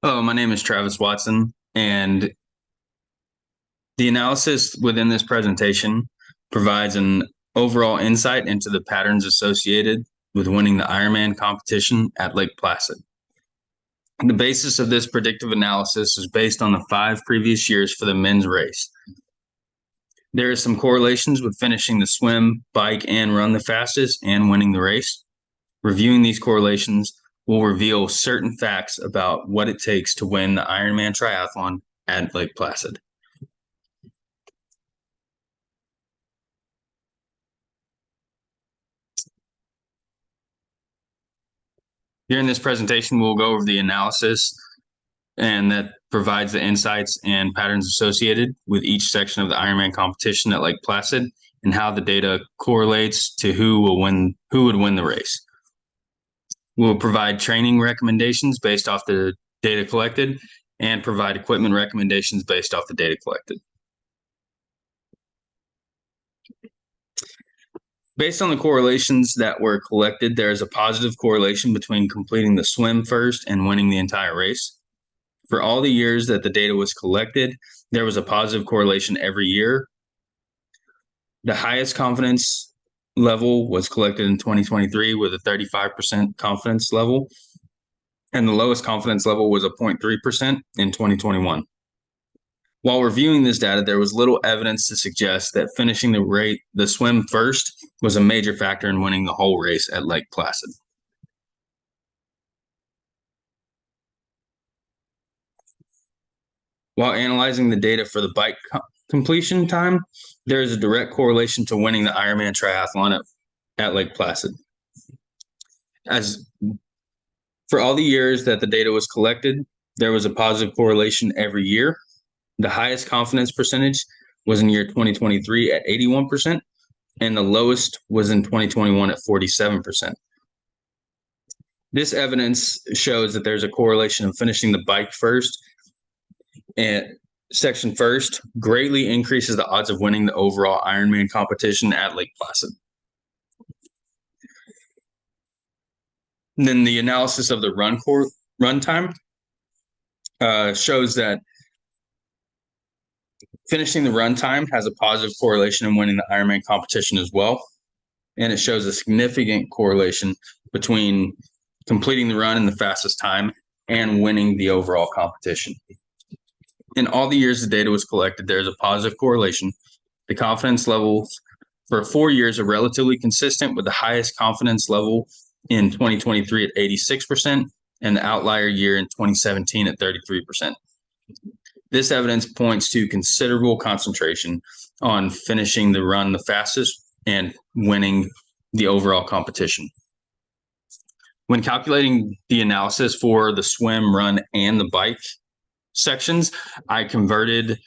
Hello, my name is Travis Watson, and the analysis within this presentation provides an overall insight into the patterns associated with winning the Ironman competition at Lake Placid. The basis of this predictive analysis is based on the 5 previous years for the men's race. There are some correlations with finishing the swim, bike, and run the fastest and winning the race. Reviewing these correlations will reveal certain facts about what it takes to win the Ironman triathlon at Lake Placid. During this presentation, we'll go over the analysis and that provides the insights and patterns associated with each section of the Ironman competition at Lake Placid and how the data correlates to who would win the race. We'll provide training recommendations based off the data collected and provide equipment recommendations based off the data collected. Based on the correlations that were collected, there is a positive correlation between completing the swim first and winning the entire race. For all the years that the data was collected, there was a positive correlation every year. The highest confidence level was collected in 2023 with a 35% confidence level, and the lowest confidence level was a 0.3% in 2021. While reviewing this data, there was little evidence to suggest that finishing the swim first was a major factor in winning the whole race at Lake Placid. While analyzing the data for the bike completion time, there is a direct correlation to winning the Ironman triathlon at Lake Placid. As for all the years that the data was collected, there was a positive correlation every year. The highest confidence percentage was in year 2023 at 81%, and the lowest was in 2021 at 47%. This evidence shows that there's a correlation of finishing the bike first and section first greatly increases the odds of winning the overall Ironman competition at Lake Placid. And then the analysis of the run time shows that finishing the run time has a positive correlation in winning the Ironman competition as well. And it shows a significant correlation between completing the run in the fastest time and winning the overall competition. In all the years the data was collected, there's a positive correlation. The confidence levels for 4 years are relatively consistent, with the highest confidence level in 2023 at 86% and the outlier year in 2017 at 33%. This evidence points to considerable concentration on finishing the run the fastest and winning the overall competition. When calculating the analysis for the swim, run, and the bike sections, I converted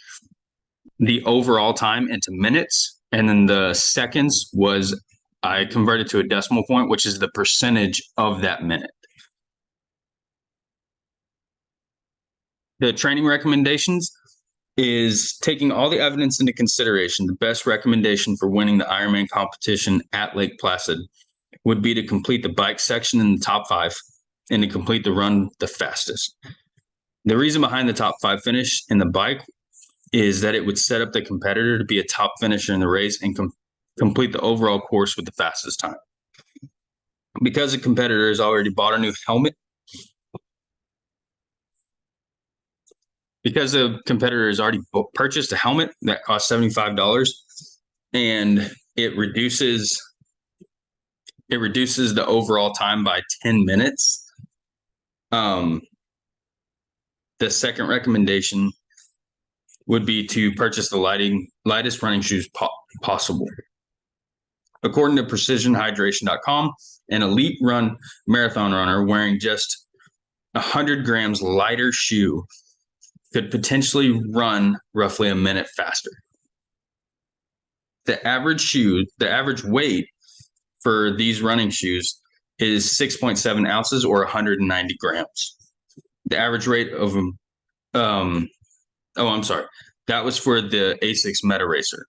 the overall time into minutes, and then the seconds was I converted to a decimal point, which is the percentage of that minute. The training recommendations is taking all the evidence into consideration. The best recommendation for winning the Ironman competition at Lake Placid would be to complete the bike section in the top 5 and to complete the run the fastest. The reason behind the top 5 finish in the bike is that it would set up the competitor to be a top finisher in the race and complete the overall course with the fastest time. Because the competitor has already bought a new helmet, because the competitor has already purchased a helmet that costs $75, and it reduces the overall time by 10 minutes. The second recommendation would be to purchase the lightest running shoes possible. According to precisionhydration.com, an elite marathon runner wearing just 100 grams lighter shoe could potentially run roughly a minute faster. The average weight for these running shoes is 6.7 ounces or 190 grams. The average weight of that was for the ASICS Meta Racer,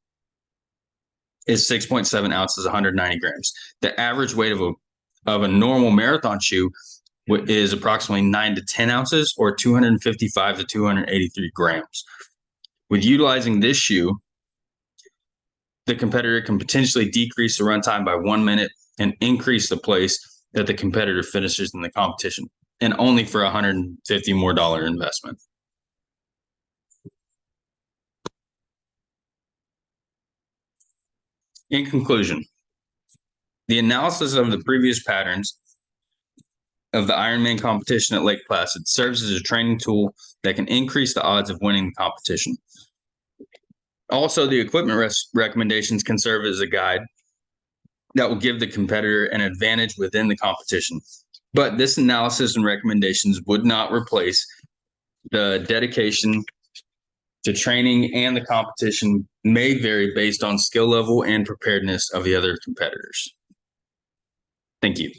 is 6.7 ounces, 190 grams. The average weight of a normal marathon shoe is approximately 9 to 10 ounces or 255 to 283 grams. With utilizing this shoe, the competitor can potentially decrease the run time by 1 minute and increase the place that the competitor finishes in the competition, and only for $150 more investment. In conclusion, the analysis of the previous patterns of the Ironman competition at Lake Placid serves as a training tool that can increase the odds of winning the competition. Also, the equipment recommendations can serve as a guide that will give the competitor an advantage within the competition. But this analysis and recommendations would not replace the dedication to training, and the competition may vary based on skill level and preparedness of the other competitors. Thank you.